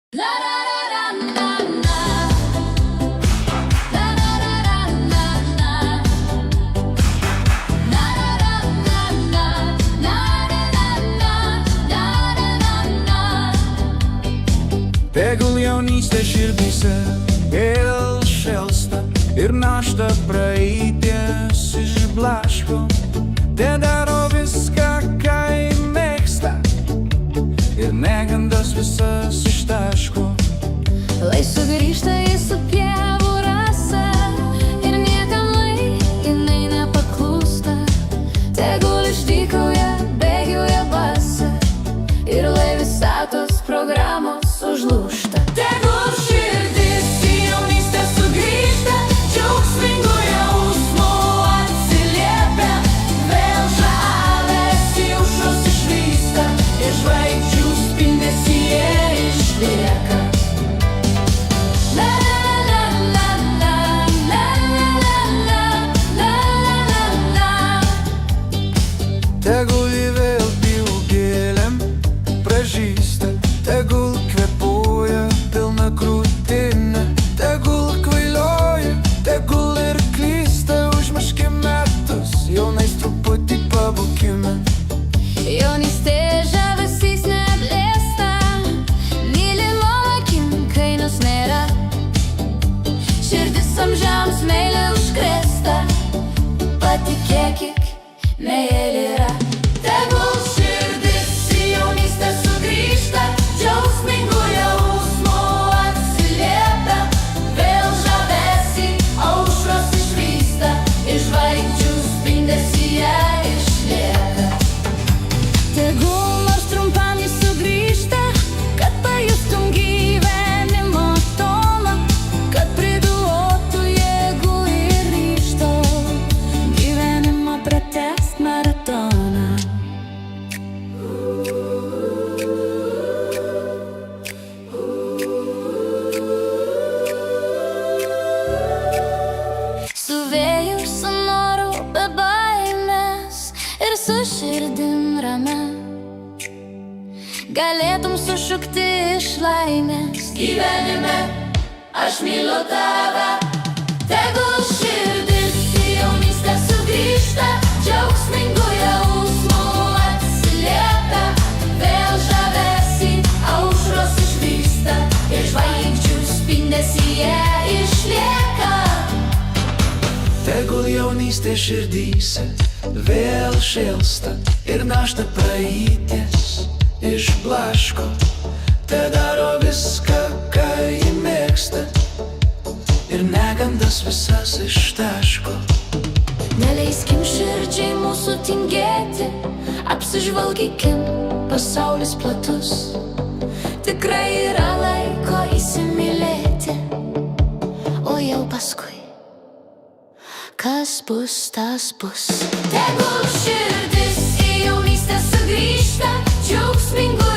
Tegul jaunystė širdyse vėl šėlsta ir naštą praeities išblaško. Te daro viską, ką mėgsta ir negandas visas ištaško. Lai sugrįžta į pievų rasą ir niekam jinai nepaklūsta. Tegul išdykauja, bėgioja basa ir lai visatos programos užlūžta. Tegul širdis į jaunystę sugrįžta, džiaugsmingu jausmu atsiliepia, vėl žavesį aušros išvysta ir žvaigždžių spindesyje išlieka. Tegul ji vėl pilgėlėm pražįsta, tegul kvėpuoja pilna krūtinė, tegul kvailioja, tegul ir klysta, užmirškim metus, jaunais truputį pabūkime. Jaunystė žavesys neblėsta, mylimo akim, kai jos nėra. Širdis amžiams meilė užkrėsta, patikėkik, meilė yra. Tegul širdis į jaunystę sugrįžta, džiaugsmingu jausmu atsiliepia, vėl žavesį aušros išvysta ir žvaigždžių spindesyje išlieka. Tegul nors trumpam jis sugrįžta, kad pajustum gyvenimo toną, kad priduotų jėgų ir ryžto gyvenimą pratęst maratoną. Su vėju, su noru, be baimės ir su širdim ramia galėtum sušukti iš laimės. Gyvenime aš myliu tave. Tegul širdis į jaunystę sugrįžta, džiaugsmingu jausmu atsiliepia, vėl žavesį aušros išvysta ir žvaigždžių spindesyje išlieka. Tegul jaunystė širdyse vėl šėlsta ir naštą praeities išblaško. Te daro viską, ką ji mėgsta ir negandas visas ištaško. Neleiskim širdžiai mūsų tingėti, apsižvalgykim, pasaulis platus. Tikrai yra laiko įsimylėti, o jau paskui kas bus, tas bus. Tegul širdis į jaunystę sugrįžta, džiaugsmingu